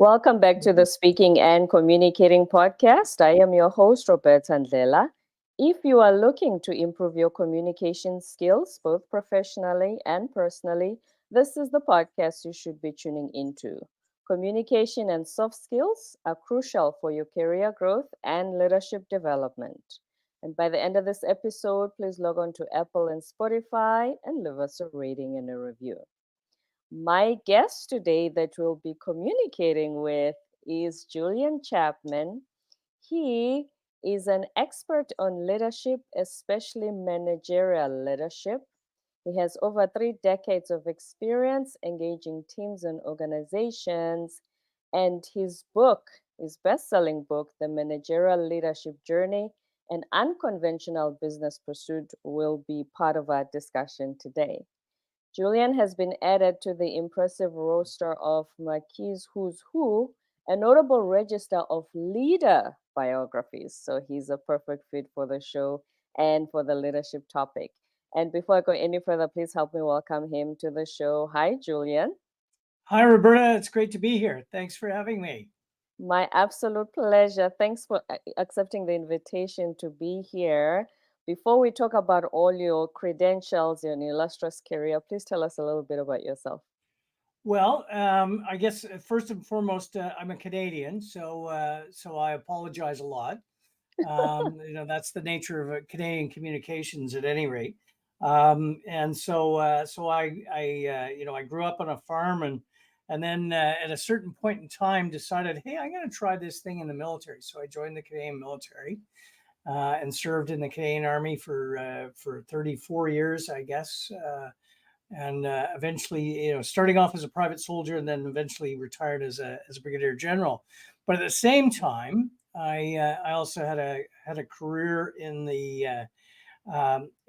Welcome back to the Speaking and Communicating podcast. I am your host, Roberta Ndlela. If you are looking to improve your communication skills, both professionally and personally, this is the podcast you should be tuning into. Communication and soft skills are crucial for your career growth and leadership development. And by the end of this episode, please log on to Apple and Spotify and leave us a rating and a review. My guest today that we'll be communicating with is Julian Chapman. He is an expert on leadership, especially managerial leadership. He has over 3 decades of experience engaging teams and organizations. And his best-selling book, The Managerial Leadership Journey, an unconventional business pursuit, will be part of our discussion today. Julian has been added to the impressive roster of Marquis Who's Who, a notable register of leader biographies. So he's a perfect fit for the show and for the leadership topic. And before I go any further, please help me welcome him to the show. Hi, Julian. Hi, Roberta. It's great to be here. Thanks for having me. My absolute pleasure. Thanks for accepting the invitation to be here. Before we talk about all your credentials, your illustrious career, please tell us a little bit about yourself. Well, I guess first and foremost, I'm a Canadian, so I apologize a lot. That's the nature of Canadian communications, at any rate. I grew up on a farm, and then at a certain point in time, decided, hey, I'm going to try this thing in the military. So I joined the Canadian military. And served in the Canadian Army for 34 years, I guess, and eventually, starting off as a private soldier, and then eventually retired as a Brigadier-General. But at the same time, I also had a career in the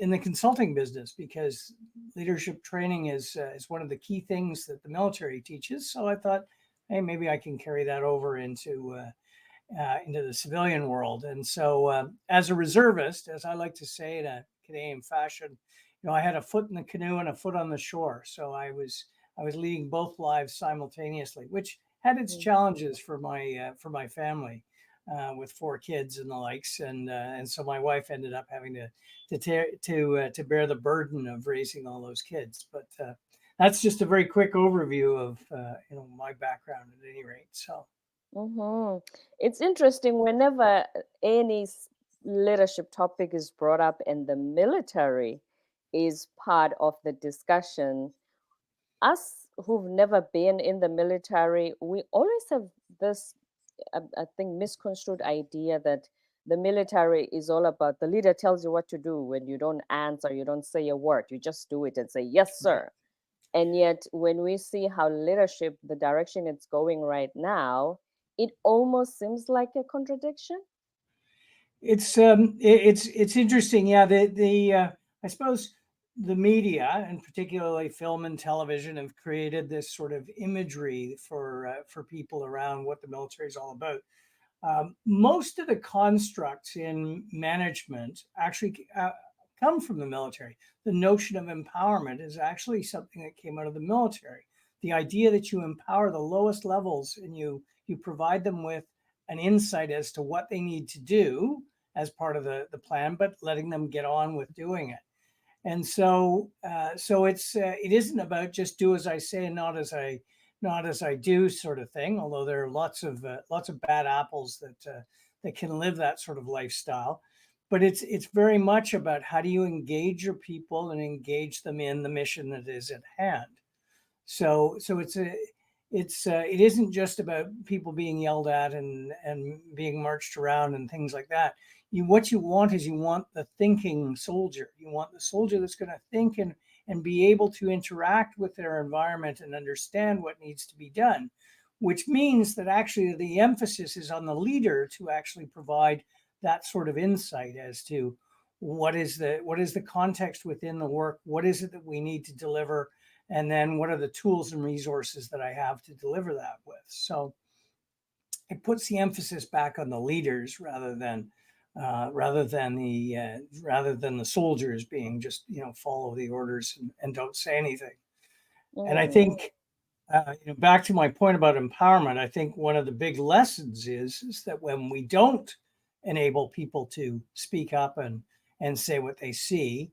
consulting business, because leadership training is one of the key things that the military teaches. So I thought, hey, maybe I can carry that over into the civilian world. And so as a reservist, as I like to say in a Canadian fashion, I had a foot in the canoe and a foot on the shore. So I was leading both lives simultaneously, which had its challenges for my family with 4 kids and the likes. And so my wife ended up having to bear the burden of raising all those kids. But that's just a very quick overview of my background at any rate. So. Mm-hmm. It's interesting whenever any leadership topic is brought up and the military is part of the discussion. Us who've never been in the military, we always have this, I think, misconstrued idea that the military is all about the leader tells you what to do. When you don't answer, you don't say a word, you just do it and say, yes, sir. And yet, when we see how leadership, the direction it's going right now, it almost seems like a contradiction. It's interesting. Yeah, I suppose the media, and particularly film and television, have created this sort of imagery for people around what the military is all about. Most of the constructs in management actually come from the military. The notion of empowerment is actually something that came out of the military. The idea that you empower the lowest levels and you provide them with an insight as to what they need to do as part of the plan, but letting them get on with doing it. And so it isn't about just do as I say and not as I do sort of thing. Although there are lots of bad apples that can live that sort of lifestyle, but it's very much about how do you engage your people and engage them in the mission that is at hand. So it isn't just about people being yelled at and being marched around and things like that. What you want the thinking soldier. You want the soldier that's going to think and be able to interact with their environment and understand what needs to be done, which means that actually the emphasis is on the leader to actually provide that sort of insight as to what is the context within the work, what is it that we need to deliver, and then what are the tools and resources that I have to deliver that with. So it puts the emphasis back on the leaders rather than the soldiers being just follow the orders and don't say anything. And I think back to my point about empowerment, I think one of the big lessons is that when we don't enable people to speak up and say what they see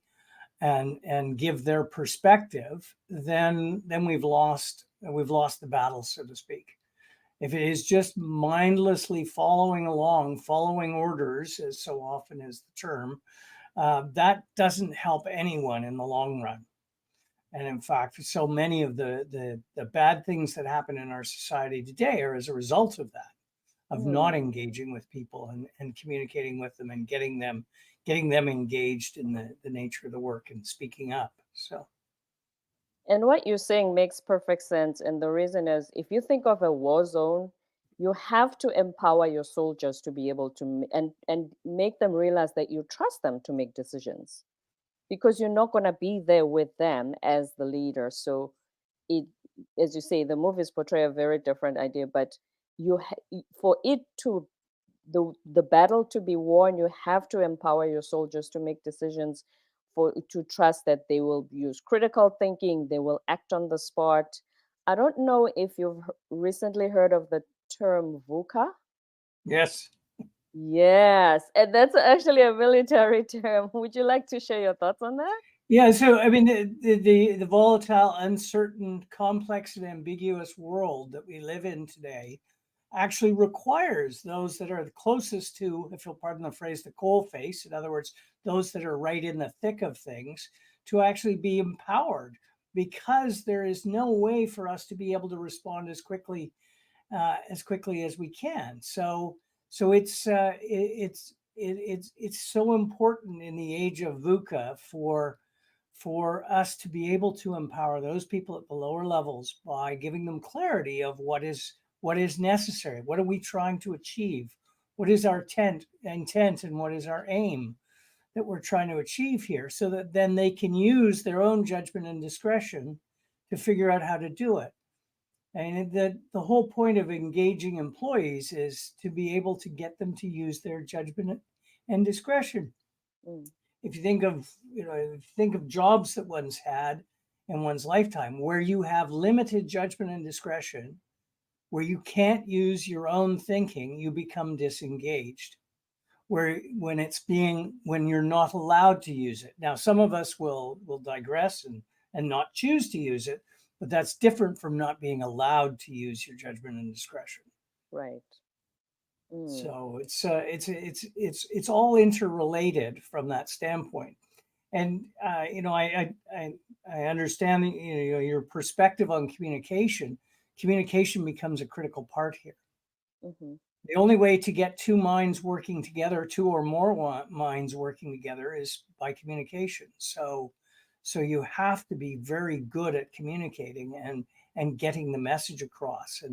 and give their perspective, then we've lost the battle, so to speak. If it is just mindlessly following along, following orders, as so often is the term, that doesn't help anyone in the long run. And in fact, so many of the bad things that happen in our society today are as a result of that, of not Mm. engaging with people and communicating with them and getting them engaged in the nature of the work and speaking up. So And what you're saying makes perfect sense. And the reason is if you think of a war zone, you have to empower your soldiers to be able to and make them realize that you trust them to make decisions because you're not going to be there with them as the leader. So it, as you say, the movies portray a very different idea, but for it to the battle to be won, you have to empower your soldiers to make decisions, for to trust that they will use critical thinking, they will act on the spot. I don't know if you've recently heard of the term VUCA. yes. Yes, and that's actually a military term. Would you like to share your thoughts on that? Yeah, so I mean, the volatile, uncertain, complex, and ambiguous world that we live in today actually requires those that are the closest to, if you'll pardon the phrase, the coal face, in other words, those that are right in the thick of things, to actually be empowered, because there is no way for us to be able to respond as quickly as we can. So it's so important in the age of VUCA for us to be able to empower those people at the lower levels by giving them clarity of what is necessary. What are we trying to achieve? What is our intent and what is our aim that we're trying to achieve here, so that then they can use their own judgment and discretion to figure out how to do it. And the whole point of engaging employees is to be able to get them to use their judgment and discretion. Mm, If you think of jobs that one's had in one's lifetime where you have limited judgment and discretion, where you can't use your own thinking, you become disengaged. When you're not allowed to use it. Now, some of us will digress and not choose to use it, but that's different from not being allowed to use your judgment and discretion. right. Mm, So it's all interrelated from that standpoint. And I understand your perspective on communication. Communication becomes a critical part here. hmm. The only way to get two minds working together, two or more minds working together, is by communication. So you have to be very good at communicating and getting the message across,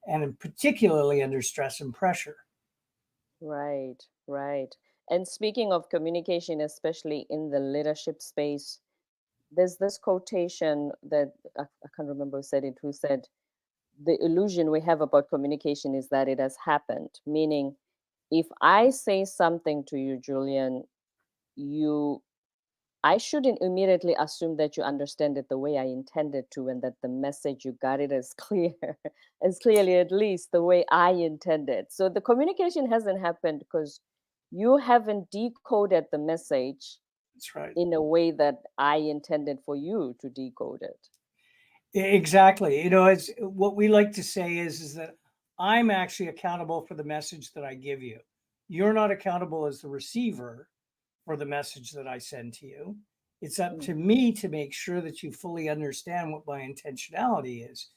and particularly under stress and pressure. Right, right. And speaking of communication, especially in the leadership space, there's this quotation that I can't remember who said, the illusion we have about communication is that it has happened. Meaning, if I say something to you, Julian, you I shouldn't immediately assume that you understand it the way I intended to and that the message you got it as clear, as clearly at least the way I intended. So the communication hasn't happened because you haven't decoded the message That's right. in a way that I intended for you to decode it. Exactly. It's what we like to say is that I'm actually accountable for the message that I give you. You're not accountable as the receiver for the message that I send to you. It's up Mm, to me to make sure that you fully understand what my intentionality is,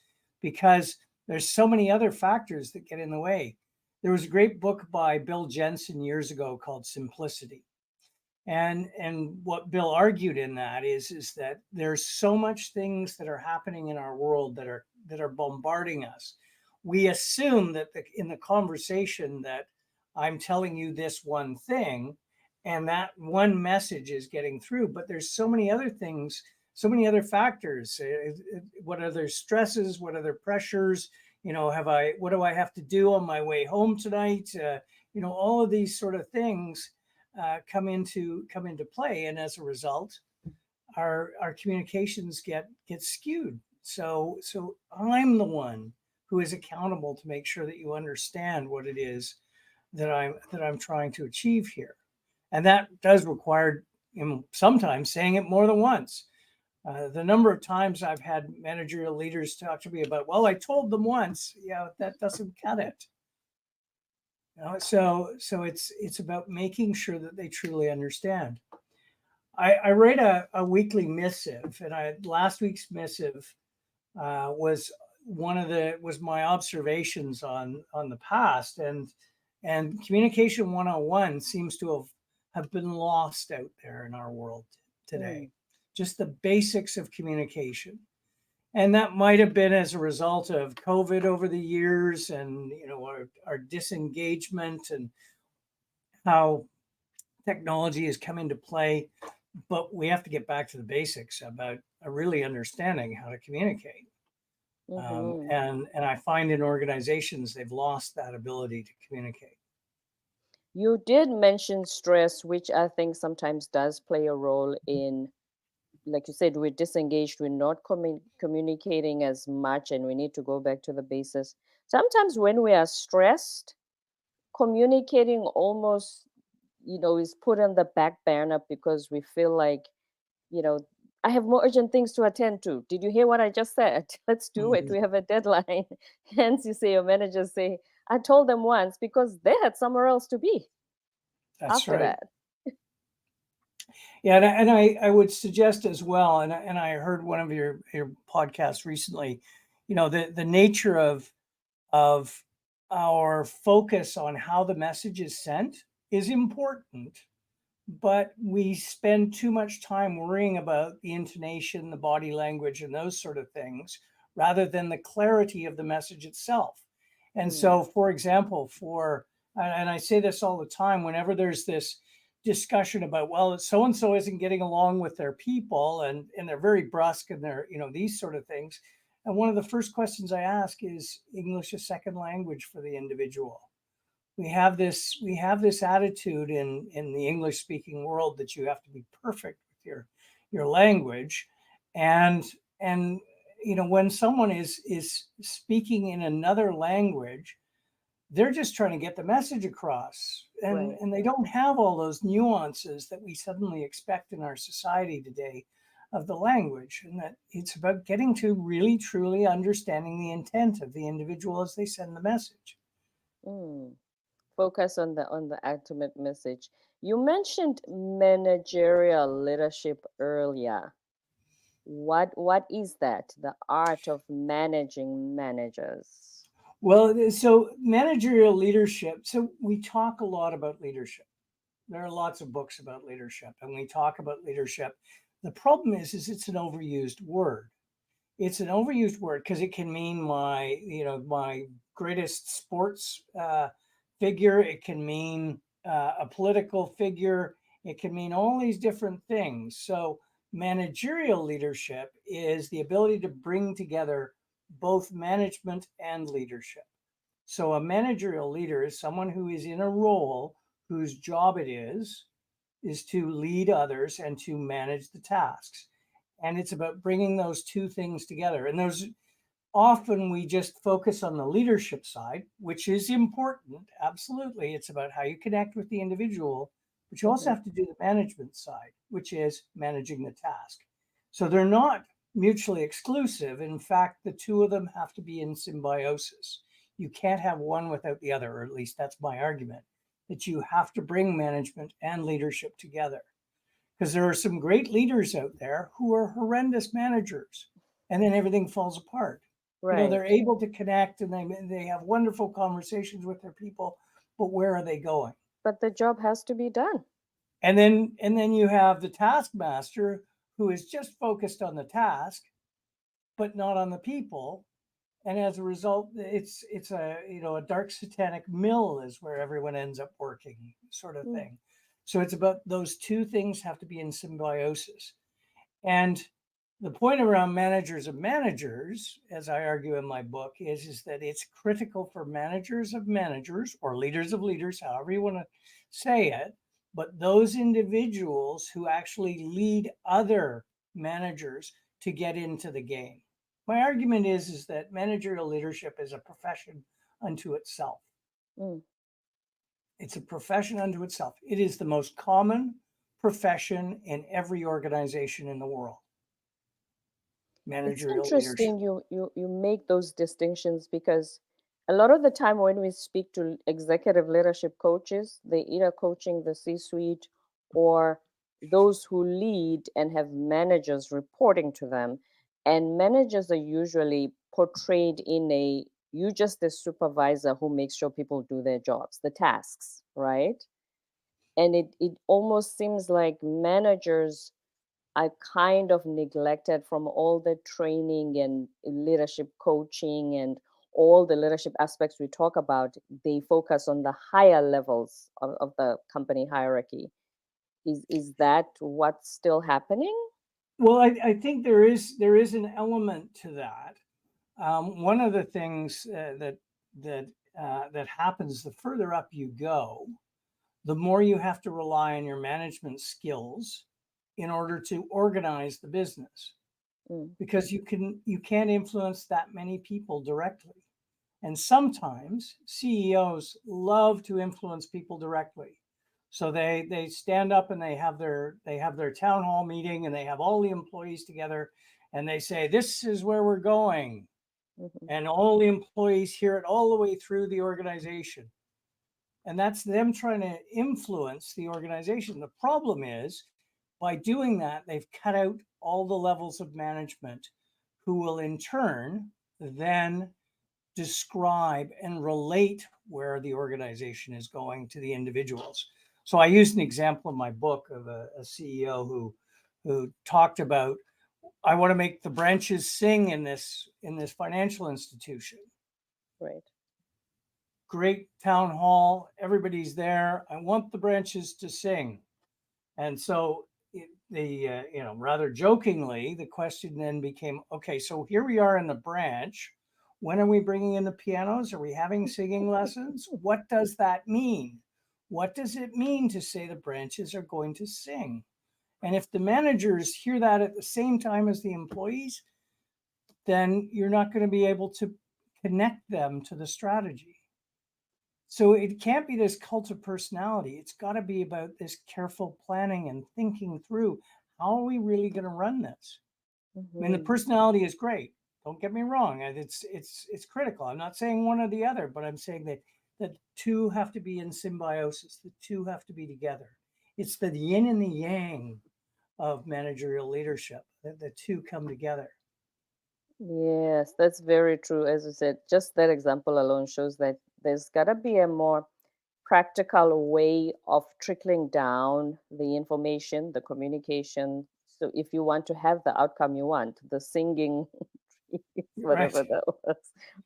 because there's so many other factors that get in the way. There was a great book by Bill Jensen years ago called Simplicity. And what Bill argued in that is that there's so much things that are happening in our world that are bombarding us. We assume that in the conversation that I'm telling you this one thing, and that one message is getting through, but there's so many other things, so many other factors. What other stresses? What other pressures? What do I have to do on my way home tonight? All of these sort of things come into play, and as a result, our communications get skewed. So I'm the one who is accountable to make sure that you understand what it is that I'm trying to achieve here. And that does require sometimes saying it more than once. The number of times I've had managerial leaders talk to me about, well, I told them once, yeah, that doesn't cut it. So it's about making sure that they truly understand. I write a weekly missive, and last week's missive was was my observations on the past, and communication 101 seems to have been lost out there in our world today. Mm. Just the basics of communication. And that might have been as a result of COVID over the years, and our disengagement, and how technology has come into play. But we have to get back to the basics about really understanding how to communicate. Mm-hmm. And I find in organizations they've lost that ability to communicate. You did mention stress, which I think sometimes does play a role in, like you said, we're disengaged, we're not communicating as much, and we need to go back to the basis. Sometimes when we are stressed, communicating almost, is put on the back burner because we feel like, you know, I have more urgent things to attend to. Did you hear what I just said? Let's do it. Mhm. We have a deadline. Hence, you say your managers say, I told them once because they had somewhere else to be That's after right. that. Yeah, and I would suggest as well, and I heard one of your podcasts recently, the nature of our focus on how the message is sent is important, but we spend too much time worrying about the intonation, the body language, and those sort of things, rather than the clarity of the message itself. And Mm, so, for example, and I say this all the time, whenever there's this discussion about, well, so and so isn't getting along with their people, and they're very brusque, and they're, these sort of things. And one of the first questions I ask is, English a second language for the individual? We have this attitude in the English speaking world that you have to be perfect with your language, and and when someone is speaking in another language, they're just trying to get the message across, and right. and they don't have all those nuances that we suddenly expect in our society today of the language, and that it's about getting to really truly understanding the intent of the individual as they send the message. Mm. Focus on the ultimate message. You mentioned managerial leadership earlier. What is that? The art of managing managers. Well, so managerial leadership. So we talk a lot about leadership. There are lots of books about leadership, and we talk about leadership. The problem is it's an overused word. It's an overused word because it can mean my greatest sports figure. It can mean a political figure. It can mean all these different things. So managerial leadership is the ability to bring together both management and leadership. So a managerial leader is someone who is in a role whose job it is to lead others and to manage the tasks. And it's about bringing those two things together. And there's often we just focus on the leadership side, which is important. Absolutely. It's about how you connect with the individual, but you also Hmm. have to do the management side, which is managing the task. So they're not mutually exclusive. In fact, the two of them have to be in symbiosis. You can't have one without the other, or at least that's my argument, that you have to bring management and leadership together, because there are some great leaders out there who are horrendous managers, and then everything falls apart. They're Right. able to connect, and they have wonderful conversations with their people, but where are they going? But the job has to be done. And then you have the taskmaster who is just focused on the task but not on the people, and as a result it's a dark satanic mill is where everyone ends up working, sort of Mm, thing. So it's about those two things have to be in symbiosis. And the point around managers of managers, as I argue in my book, is that it's critical for managers of managers, or leaders of leaders, however you want to say it, but those individuals who actually lead other managers to get into the game. My argument is that managerial leadership is a profession unto itself. Mm. It's a profession unto itself. It is the most common profession in every organization in the world. It's Managerial leadership. interesting you make those distinctions because a lot of the time when we speak to executive leadership coaches, they either coaching the C-suite or those who lead and have managers reporting to them. And managers are usually portrayed in a you just the supervisor who makes sure people do their jobs, the tasks, right? And it almost seems like managers are kind of neglected from all the training and leadership coaching and all the leadership aspects we talk about. They focus on the higher levels of the company hierarchy. Is that what's still happening? Well, I think there is an element to that. One of the things that happens the further up you go, the more you have to rely on your management skills in order to organize the business, Mm, because you can't influence that many people directly. And sometimes CEOs love to influence people directly. So they stand up and they have their town hall meeting and they have all the employees together and they say, this is where we're going. mhm, And all the employees hear it all the way through the organization. And that's them trying to influence the organization. The problem is, by doing that, they've cut out all the levels of management who will in turn then describe and relate where the organization is going to the individuals. So I used an example in my book of a CEO who talked about, I want to make the branches sing in this financial institution. right. Great town hall, everybody's there. I want the branches to sing. And so rather jokingly, the question then became, okay, so here we are in the branch. When are we bringing in the pianos? Are we having singing lessons? What does that mean? What does it mean to say the branches are going to sing? And if the managers hear that at the same time as the employees, then you're not going to be able to connect them to the strategy. So it can't be this cult of personality. It's got to be about this careful planning and thinking through, how are we really going to run this? I mean, the Mhm. personality is great. Don't get me wrong. It's critical. I'm not saying one or the other, but I'm saying that two have to be in symbiosis. The two have to be together. It's the yin and the yang of managerial leadership, that the two come together. Yes, that's very true. As you said, just that example alone shows that there's got to be a more practical way of trickling down the information, the communication. So if you want to have the outcome you want, the singing, Right. whatever that was.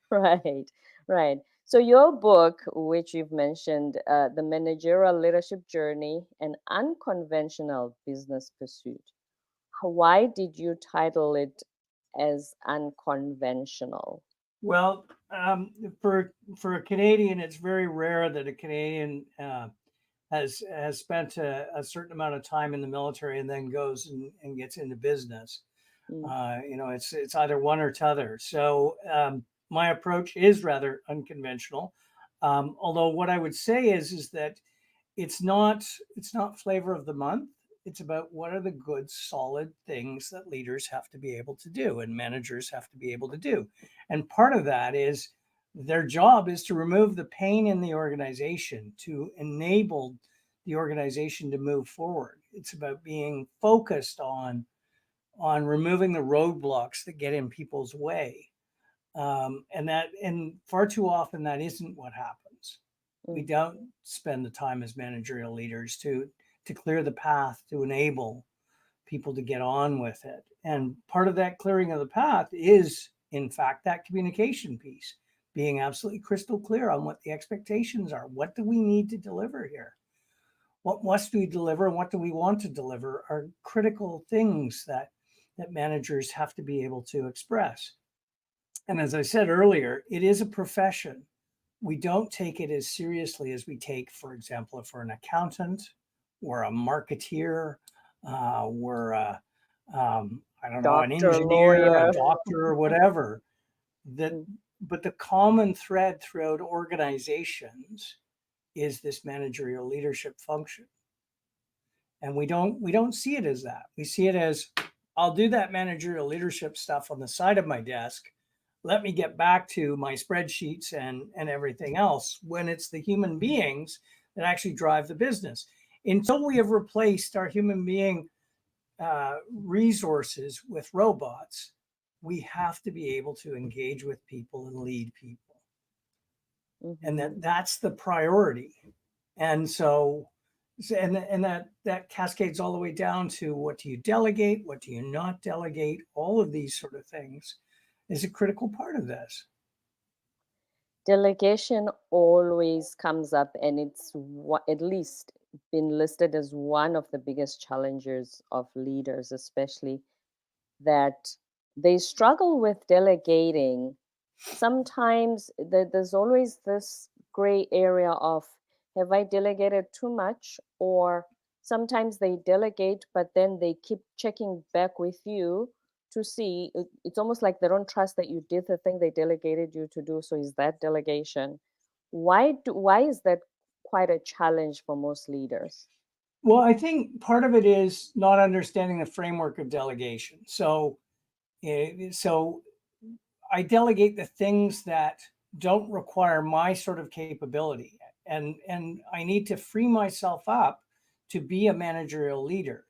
Right, right. So your book, which you've mentioned, The Managerial Leadership Journey, an unconventional business pursuit. Why did you title it as unconventional? Well, for a Canadian, it's very rare that a Canadian has spent a certain amount of time in the military and then goes and gets into business. Mm, It's either one or t'other. So my approach is rather unconventional. Although what I would say is that it's not flavor of the month. It's about what are the good, solid things that leaders have to be able to do and managers have to be able to do. And part of that is their job is to remove the pain in the organization, to enable the organization to move forward. It's about being focused on removing the roadblocks that get in people's way. And far too often that isn't what happens. We mm, don't spend the time as managerial leaders to clear the path to enable people to get on with it. And part of that clearing of the path is, in fact, that communication piece, being absolutely crystal clear on what the expectations are. What do we need to deliver here? What must we deliver and what do we want to deliver are critical things that managers have to be able to express. And as I said earlier, it is a profession. We don't take it as seriously as we take, for example, if we're an accountant or a marketeer, we're a I don't know, an Doctor, engineer, a lawyer. doctor, or whatever. That, Mm, but the common thread throughout organizations is this managerial leadership function. And we don't see it as that. We see it as, I'll do that managerial leadership stuff on the side of my desk. Let me get back to my spreadsheets and everything else, when it's the human beings that actually drive the business. Until we have replaced our human being resources with robots, we have to be able to engage with people and lead people. And mhm. that's the priority. And so, and that cascades all the way down to, what do you delegate, what do you not delegate? All of these sort of things is a critical part of this. Delegation always comes up, and it's at least been listed as one of the biggest challenges of leaders, especially that they struggle with delegating. Sometimes there's always this gray area of, have I delegated too much? Or sometimes they delegate, but then they keep checking back with you to see. It's almost like they don't trust that you did the thing they delegated you to do. So is that delegation? Why is that quite a challenge for most leaders? Well, I think part of it is not understanding the framework of delegation. So I delegate the things that don't require my sort of capability, and I need to free myself up to be a managerial leader,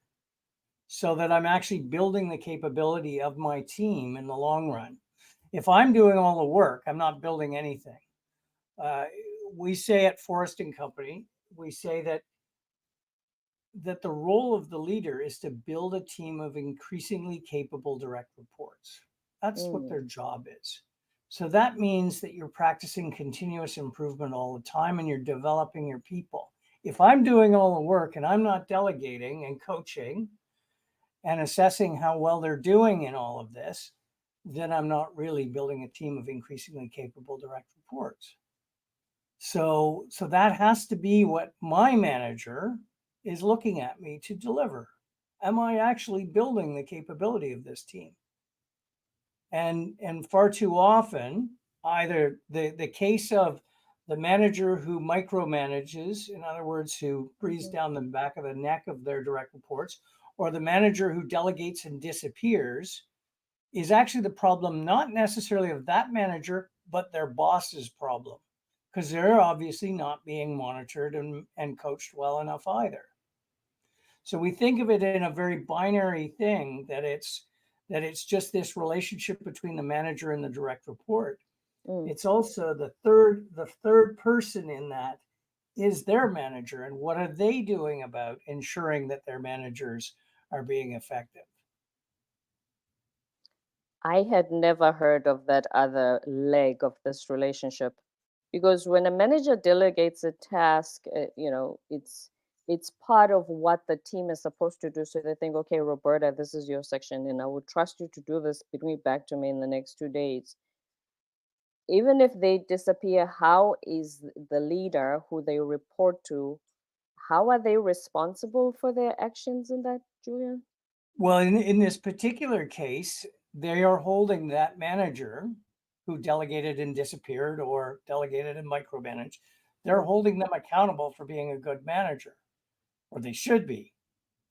so that I'm actually building the capability of my team in the long run. If I'm doing all the work, I'm not building anything. Uh, we say at Forrest and Company, we say that the role of the leader is to build a team of increasingly capable direct reports. That's what Mm, their job is. So that means that you're practicing continuous improvement all the time, and you're developing your people. If I'm doing all the work and I'm not delegating and coaching and assessing how well they're doing in all of this, then I'm not really building a team of increasingly capable direct reports. So that has to be what my manager is looking at me to deliver. Am I actually building the capability of this team? And far too often, either the case of the manager who micromanages, in other words, who breathes mhm, down the back of the neck of their direct reports, or the manager who delegates and disappears, is actually the problem, not necessarily of that manager, but their boss's problem, because they're obviously not being monitored and coached well enough either. So we think of it in a very binary thing, that it's just this relationship between the manager and the direct report. mm. It's also the third person in that is their manager, and what are they doing about ensuring that their managers are being effective. I had never heard of that other leg of this relationship, because when a manager delegates a task, it's part of what the team is supposed to do. So they think, okay, Roberta, this is your section, and I will trust you to do this. Bring it back to me in the next 2 days. Even if they disappear, how is the leader who they report to? How are they responsible for their actions in that, Julian? Well, in this particular case, they are holding that manager who delegated and disappeared, or delegated and micromanaged. They're Mm, holding them accountable for being a good manager, or they should be.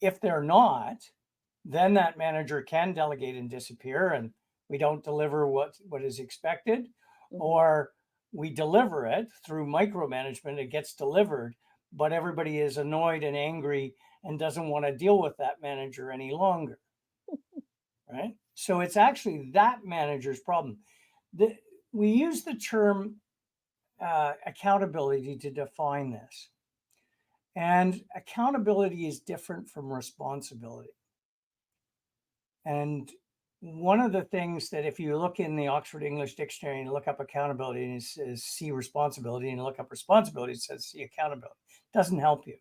If they're not, then that manager can delegate and disappear, and we don't deliver what is expected, mhm. or we deliver it through micromanagement. It gets delivered, but everybody is annoyed and angry and doesn't want to deal with that manager any longer, right? So it's actually that manager's problem. The, we use the term accountability to define this. And accountability is different from responsibility. And one of the things that, if you look in the Oxford English Dictionary and look up accountability, and it says see responsibility, and look up responsibility, it says see accountability. It doesn't help you.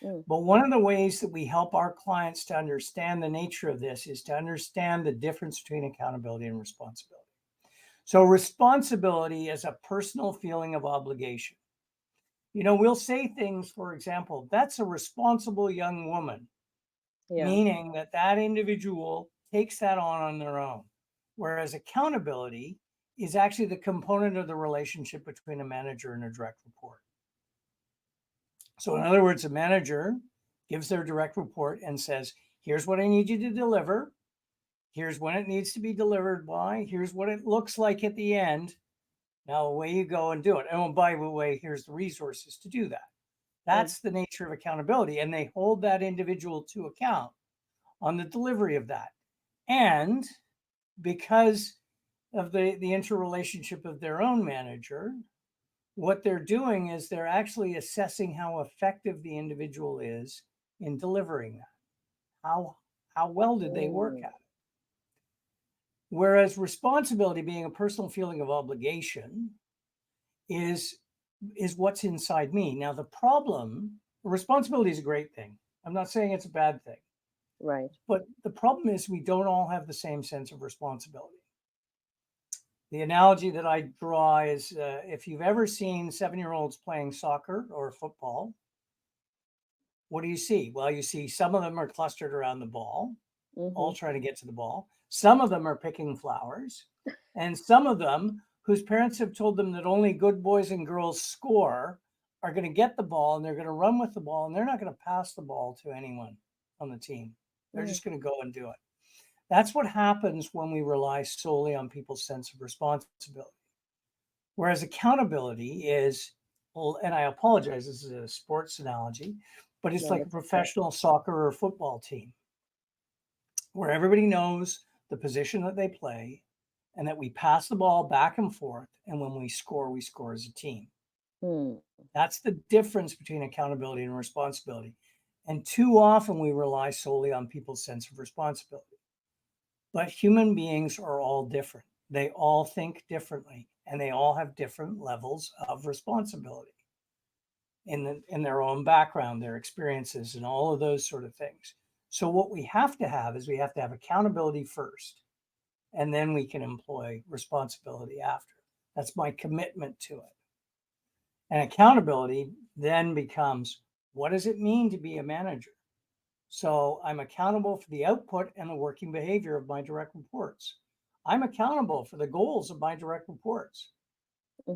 Mm, But one of the ways that we help our clients to understand the nature of this is to understand the difference between accountability and responsibility. So responsibility is a personal feeling of obligation. We'll say things, for example, that's a responsible young woman, yeah. meaning that that individual takes that on their own. Whereas accountability is actually the component of the relationship between a manager and a direct report. So in other words, a manager gives their direct report and says, here's what I need you to deliver. Here's when it needs to be delivered by. Here's what it looks like at the end. Now away you go and do it. And by the way, here's the resources to do that. That's the nature of accountability. And they hold that individual to account on the delivery of that. And because of the interrelationship of their own manager, what they're doing is they're actually assessing how effective the individual is in delivering that. How well did they work at it? Whereas responsibility, being a personal feeling of obligation, is what's inside me. Now, the problem, responsibility is a great thing. I'm not saying it's a bad thing. Right. But the problem is we don't all have the same sense of responsibility. The analogy that I draw is if you've ever seen 7-year-olds playing soccer or football, what do you see? Well, you see some of them are clustered around the ball, all trying to get to the ball. Some of them are picking flowers, and some of them whose parents have told them that only good boys and girls score are going to get the ball and they're going to run with the ball and they're not going to pass the ball to anyone on the team. They're just going to go and do it. That's what happens when we rely solely on people's sense of responsibility. Whereas accountability is, and I apologize, this is a sports analogy, but it's like a professional soccer or football team where everybody knows the position that they play and that we pass the ball back and forth. And when we score as a team. That's the difference between accountability and responsibility. And too often we rely solely on people's sense of responsibility. But human beings are all different. They all think differently, and they all have different levels of responsibility in their own background, their experiences, and all of those sort of things. So what we have to have is we have to have accountability first, and then we can employ responsibility after. That's my commitment to it. And accountability then becomes, what does it mean to be a manager? So I'm accountable for the output and the working behavior of my direct reports. I'm accountable for the goals of my direct reports.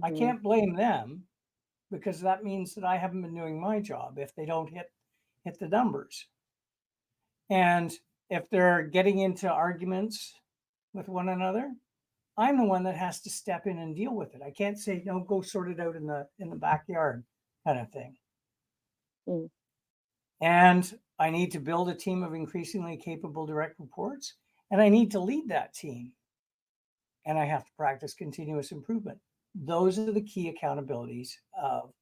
I can't blame them because that means that I haven't been doing my job if they don't hit the numbers. And if they're getting into arguments with one another, I'm the one that has to step in and deal with it. I can't say, no, go sort it out in the backyard kind of thing. And I need to build a team of increasingly capable direct reports, and I need to lead that team. And I have to practice continuous improvement. Those are the key accountabilities of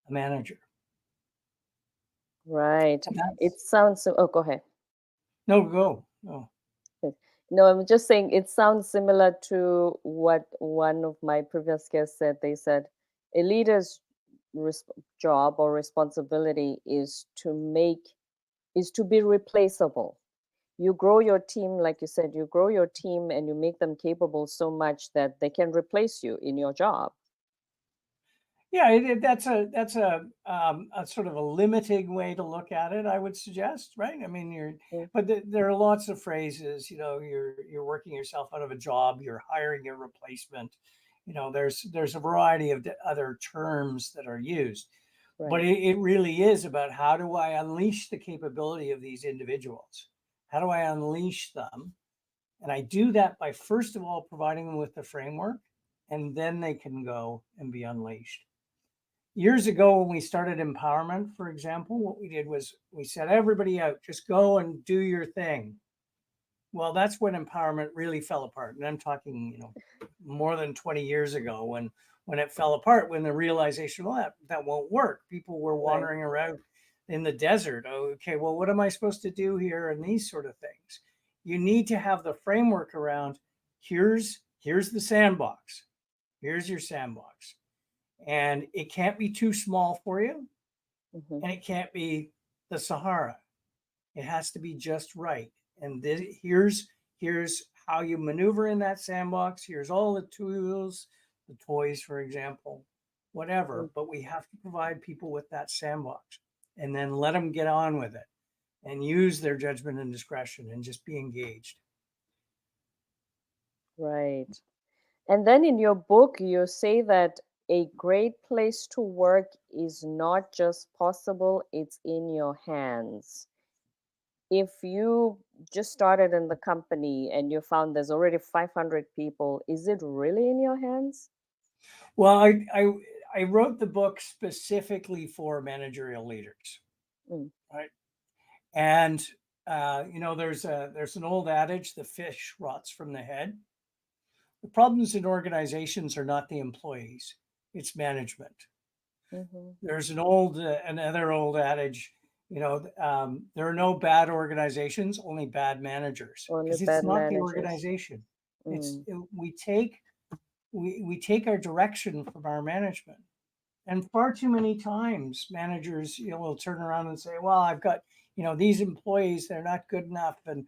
a manager. Right. It sounds so, oh, go ahead. No, go. No. No, I'm just saying it sounds similar to what one of my previous guests said. They said a leader's job or responsibility is to be replaceable. You grow your team, like you said, you grow your team and you make them capable so much that they can replace you in your job. Yeah, that's a sort of a limiting way to look at it, I would suggest, right? I mean, but there are lots of phrases. You're working yourself out of a job. You're hiring a replacement. There's a variety of other terms that are used, but it really is about how do I unleash the capability of these individuals? How do I unleash them? And I do that by, first of all, providing them with the framework, and then they can go and be unleashed. Years ago, when we started empowerment, for example, what we did was we said, everybody out, just go and do your thing. Well, that's when empowerment really fell apart. And I'm talking, more than 20 years ago when it fell apart, when the realization, well, that won't work. People were wandering around in the desert. Okay, well, what am I supposed to do here? And these sort of things. You need to have the framework around, here's the sandbox. Here's your sandbox. And it can't be too small for you, and it can't be the Sahara. It has to be just right. And here's how you maneuver in that sandbox. Here's all the tools, the toys, for example, whatever. But we have to provide people with that sandbox and then let them get on with it and use their judgment and discretion and just be engaged. Right. And then in your book, you say that a great place to work is not just possible, it's in your hands. If you just started in the company and you found there's already 500 people, is it really in your hands? Well, I wrote the book specifically for managerial leaders, Mm, right? And there's an old adage: the fish rots from the head. The problems in organizations are not the employees; it's management. mhm. There's another old adage: there are no bad organizations, only bad managers, Only because it's bad not the managers. organization. Mm, We take our direction from our management. And far too many times, managers, will turn around and say, "Well, I've got, these employees, they're not good enough, and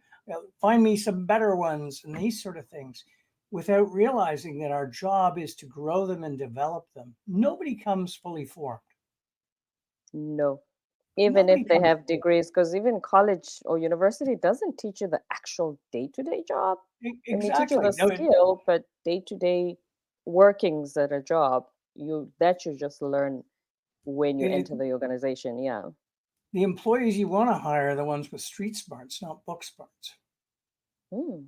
find me some better ones," and these sort of things, without realizing that our job is to grow them and develop them. Nobody comes fully formed. no. Even if Nobody they comes have fully. degrees, because even college or university doesn't teach you the actual day-to-day job. They may teach you the Exactly. No, skill, but day-to-day workings at a job, you just learn when you it, enter the organization. Yeah. the employees you want to hire are the ones with street smarts, not book smarts. Mm.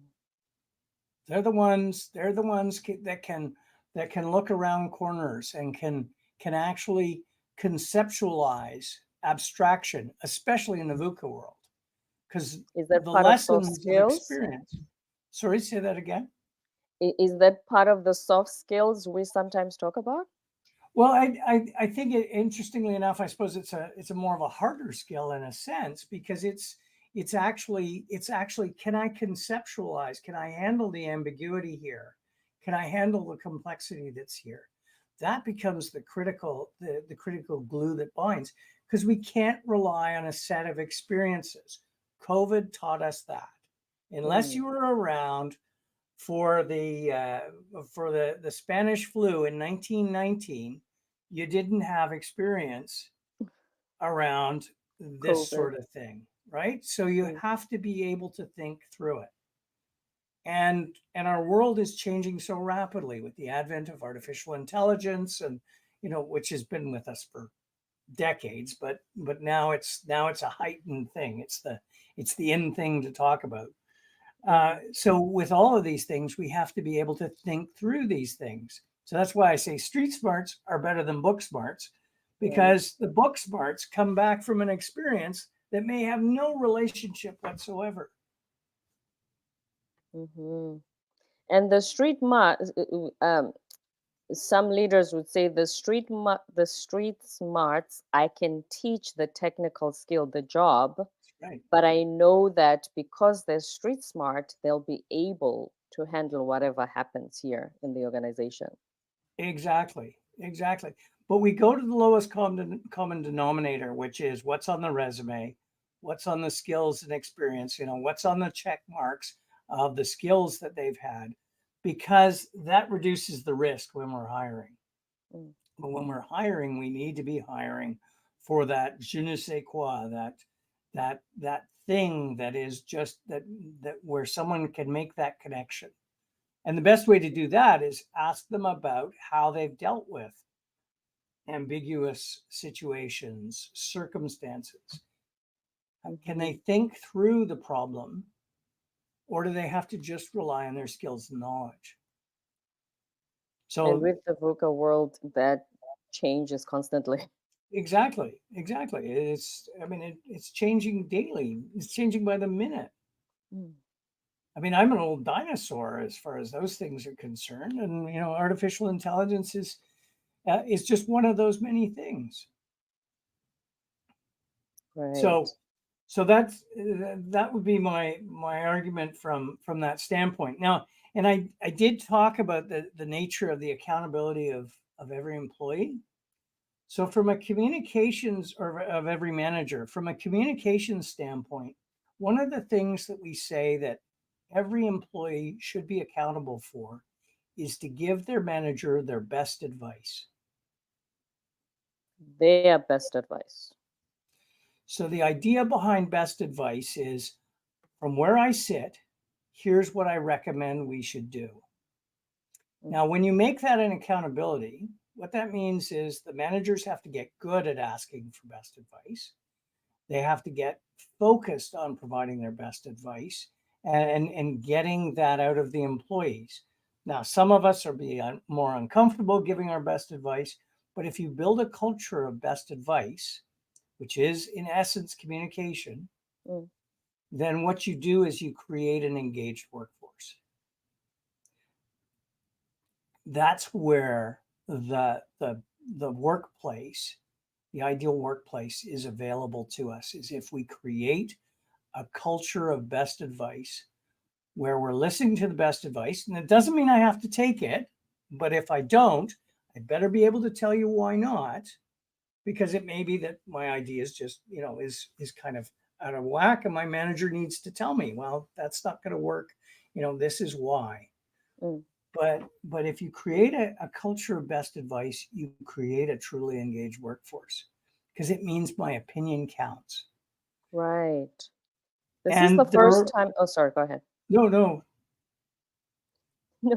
That can look around corners and can actually conceptualize abstraction, especially in the VUCA world, because Is that the part of soft lessons of skills? experience. Sorry, say that again. Is that part of the soft skills we sometimes talk about? Well, I think interestingly enough, I suppose it's a more of a harder skill in a sense, because it's actually, can I conceptualize? Can I handle the ambiguity here? Can I handle the complexity that's here? That becomes the critical glue that binds, because we can't rely on a set of experiences. COVID taught us that unless Mm. you were around for the Spanish flu in 1919, you didn't have experience around this COVID. sort of thing, right? So you Mm. have to be able to think through it. And our world is changing so rapidly with the advent of artificial intelligence, and which has been with us for decades, but now it's a heightened thing. It's the in thing to talk about. Mm. So with all of these things, we have to be able to think through these things. So that's why I say street smarts are better than book smarts, Right. because the book smarts come back from an experience that may have no relationship whatsoever. Hmm. And the some leaders would say the street smarts, I can teach the technical skill, the job, Right. but I know that because they're street smart, they'll be able to handle whatever happens here in the organization. Exactly. Exactly. But we go to the lowest common denominator, which is what's on the resume, what's on the skills and experience, what's on the check marks of the skills that they've had, because that reduces the risk when we're hiring. Mm. But when we're hiring, we need to be hiring for that je ne sais quoi, that thing that is just that where someone can make that connection. And the best way to do that is ask them about how they've dealt with ambiguous situations, circumstances. Can Hmm. they think through the problem, or do they have to just rely on their skills and knowledge? And So with the VUCA world, that changes constantly. exactly, exactly. It's changing daily. It's changing by the minute. Mm. I mean, I'm an old dinosaur as far as those things are concerned, and artificial intelligence is just one of those many things. Right. So that would be my argument from that standpoint. Now, and I did talk about the nature of the accountability of every employee. So from a communications, or of every manager, from a communications standpoint, one of the things that we say that every employee should be accountable for is to give their manager their best advice. Their best advice. So the idea behind best advice is, from where I sit, here's what I recommend we should do. Now, when you make that an accountability, what that means is the managers have to get good at asking for best advice. They have to get focused on providing their best advice and getting that out of the employees. Now, some of us are being more uncomfortable giving our best advice, but if you build a culture of best advice, which is in essence communication, then what you do is you create an engaged workforce. That's where the workplace, the ideal workplace, is available to us, is if we create a culture of best advice where we're listening to the best advice. And it doesn't mean I have to take it, but if I don't, I better be able to tell you why not, because it may be that my idea is just, is kind of out of whack, and my manager needs to tell me, well, that's not going to work. This is why. But if you create a culture of best advice, you create a truly engaged workforce, because it means my opinion counts. Right. This is And the first time. Oh, sorry, go ahead. No. No,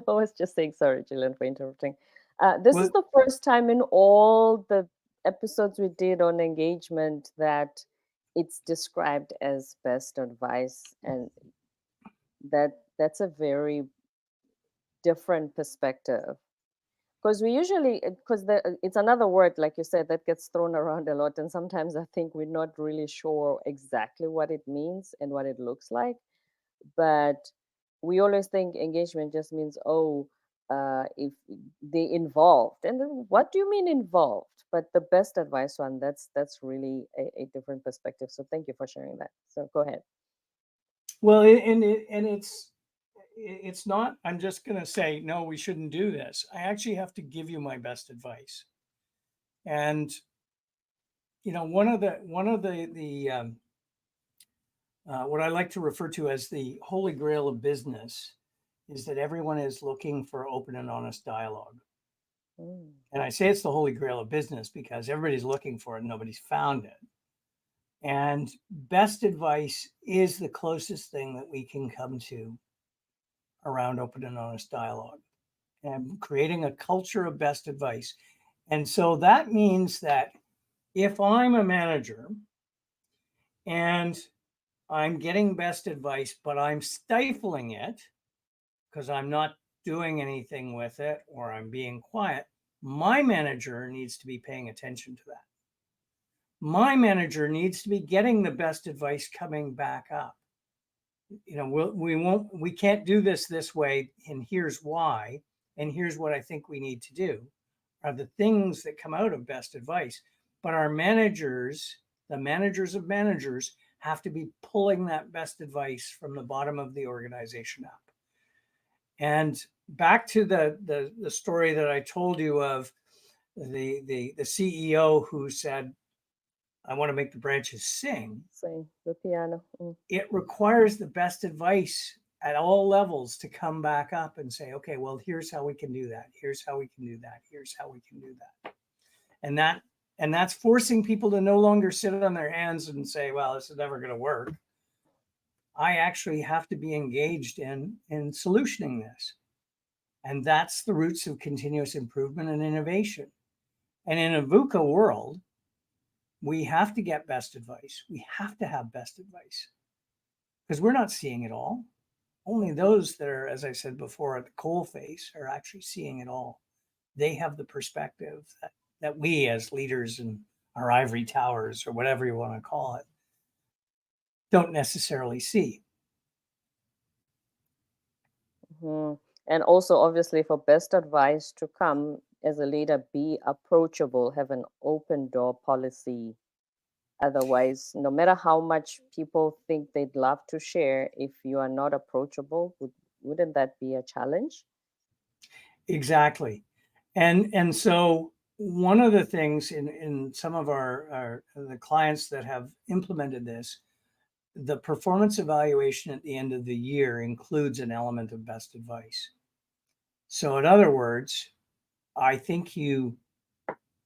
I was just saying, sorry, Julian, for interrupting. This is the first time in all the episodes we did on engagement that it's described as best advice, and that's a very different perspective. Because we usually, because it's another word, like you said, that gets thrown around a lot, and sometimes I think we're not really sure exactly what it means and what it looks like. But we always think engagement just means, if they involved, and then what do you mean involved? But the best advice one, that's really a different perspective. So thank you for sharing that. So go ahead. Well, it's not, I'm just going to say, no, we shouldn't do this. I actually have to give you my best advice. And, one of the what I like to refer to as the holy grail of business is that everyone is looking for open and honest dialogue. And I say it's the holy grail of business because everybody's looking for it and nobody's found it. And best advice is the closest thing that we can come to around open and honest dialogue and creating a culture of best advice. And so that means that if I'm a manager and I'm getting best advice, but I'm stifling it because I'm not doing anything with it or I'm being quiet, my manager needs to be paying attention to that. My manager needs to be getting the best advice coming back up. We can't do this way, and here's why, and here's what I think we need to do, are the things that come out of best advice. But our managers, the managers of managers, have to be pulling that best advice from the bottom of the organization up. And back to the story that I told you of the CEO who said, I want to make the branches sing. Sing the piano. It requires the best advice at all levels to come back up and say, okay, well, here's how we can do that. Here's how we can do that. Here's how we can do that. And that's forcing people to no longer sit on their hands and say, well, this is never going to work. I actually have to be engaged in solutioning this. And that's the roots of continuous improvement and innovation. And in a VUCA world, we have to get best advice. We have to have best advice because we're not seeing it all. Only those that are, as I said before, at the coalface are actually seeing it all. They have the perspective that we as leaders in our ivory towers or whatever you want to call it don't necessarily see. And also, obviously, for best advice to come as a leader, be approachable, have an open door policy. Otherwise, no matter how much people think they'd love to share, if you are not approachable, wouldn't that be a challenge? Exactly. And so one of the things in some of the clients that have implemented this, the performance evaluation at the end of the year includes an element of best advice. So in other words, I think you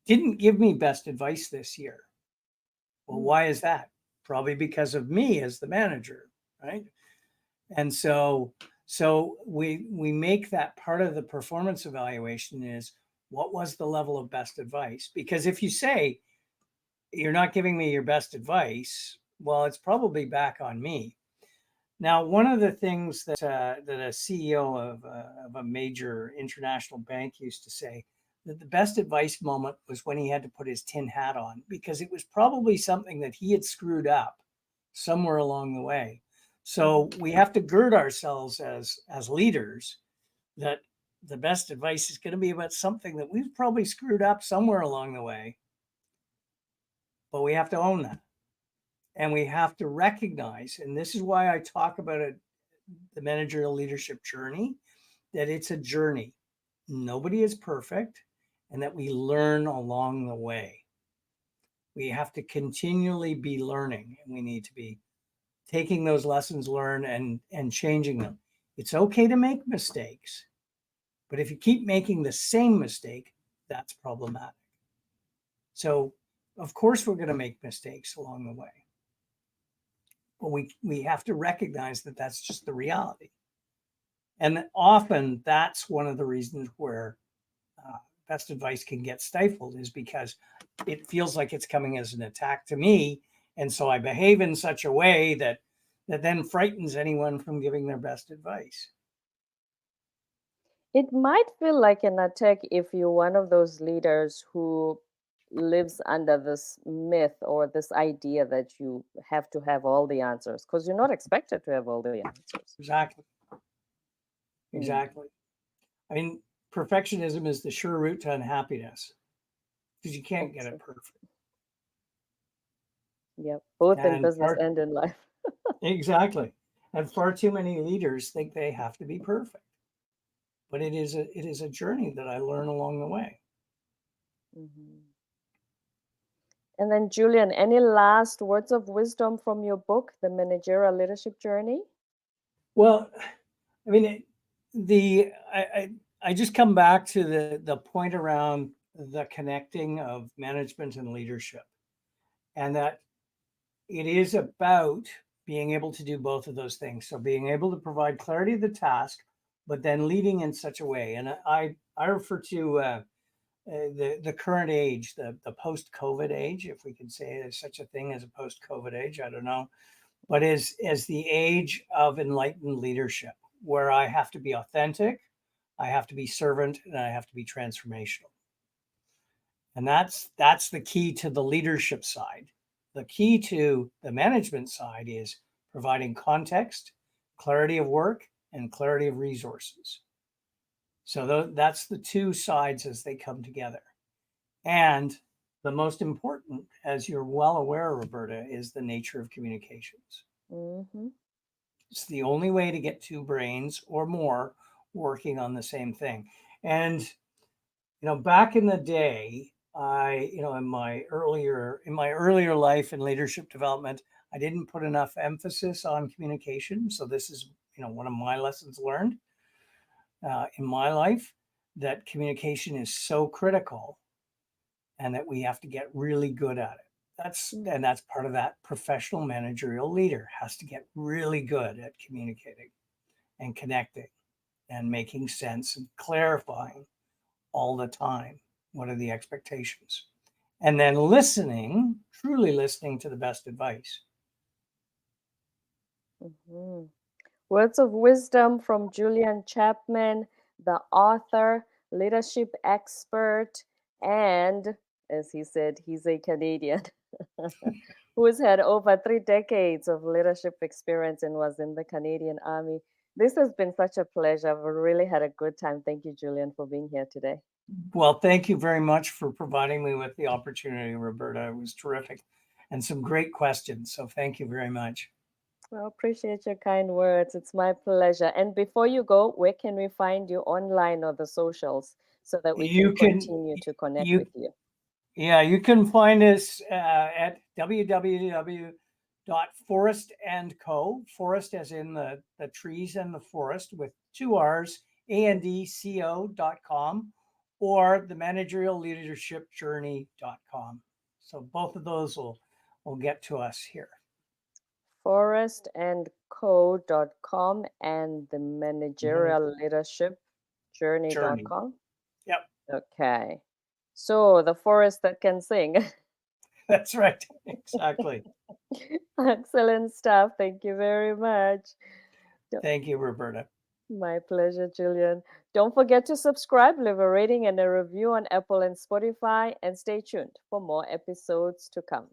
didn't give me best advice this year. Well, why is that? Probably because of me as the manager, right? And so So we make that part of the performance evaluation is, what was the level of best advice? Because if you say you're not giving me your best advice, well, it's probably back on me. Now, one of the things that a CEO of a major international bank used to say, that the best advice moment was when he had to put his tin hat on, because it was probably something that he had screwed up somewhere along the way. So we have to gird ourselves as leaders that the best advice is going to be about something that we've probably screwed up somewhere along the way, but we have to own that. And we have to recognize, and this is why I talk about it, the managerial leadership journey, that it's a journey. Nobody is perfect, and that we learn along the way. We have to continually be learning, and we need to be taking those lessons learned and changing them. It's okay to make mistakes, but if you keep making the same mistake, that's problematic. So, of course, we're going to make mistakes along the way. But we have to recognize that that's just the reality. And often that's one of the reasons where best advice can get stifled, is because it feels like it's coming as an attack to me. And so I behave in such a way that then frightens anyone from giving their best advice. It might feel like an attack if you're one of those leaders who lives under this myth or this idea that you have to have all the answers, because you're not expected to have all the answers. Exactly. Mm. Exactly. I mean, perfectionism is the sure route to unhappiness, because you can't get it perfect. Yeah, both in And business and in life. exactly. And far too many leaders think they have to be perfect. But it is a journey that I learn along the way. Mhm. And then, Julian, any last words of wisdom from your book, The Managerial Leadership Journey? Well, I mean, I just come back to the point around the connecting of management and leadership, and that it is about being able to do both of those things. So being able to provide clarity of the task, but then leading in such a way. And I refer to the current age, the post-COVID age, if we can say there's such a thing as a post-COVID age, I don't know, but as the age of enlightened leadership, where I have to be authentic, I have to be servant, and I have to be transformational. And that's the key to the leadership side. The key to the management side is providing context, clarity of work, and clarity of resources. So that's the two sides as they come together. And the most important, as you're well aware, Roberta, is the nature of communications. Mm-hmm. It's the only way to get two brains or more working on the same thing. And back in the day, in my earlier life in leadership development, I didn't put enough emphasis on communication. So this is one of my lessons learned in my life, that communication is so critical, and that we have to get really good at it. That's part of that professional managerial leader has to get really good at communicating and connecting and making sense and clarifying all the time. What are the expectations? And then listening, truly listening to the best advice. Mm-hmm. Words of wisdom from Julian Chapman, the author, leadership expert, and, as he said, he's a Canadian who's had over 3 decades of leadership experience and was in the Canadian Army. This has been such a pleasure. I've really had a good time. Thank you, Julian, for being here today. Well, thank you very much for providing me with the opportunity, Roberta. It was terrific and some great questions. So thank you very much. Well, appreciate your kind words. It's my pleasure. And before you go, where can we find you online or the socials so that we can You can continue to connect you with you? Yeah, you can find us at www.forestandco, forest as in the trees and the forest with two R's, andco.com, or the managerial leadership journey.com. So both of those will get to us here. forrestandco.com and the Mhm. managerial leadership Journey. journey.com. Yep, Okay. So the forest that can sing. that's right. Exactly. Excellent stuff. Thank you very much. Thank you, Roberta. My pleasure, Julian. Don't forget to subscribe, leave a rating and a review on Apple and Spotify, and stay tuned for more episodes to come.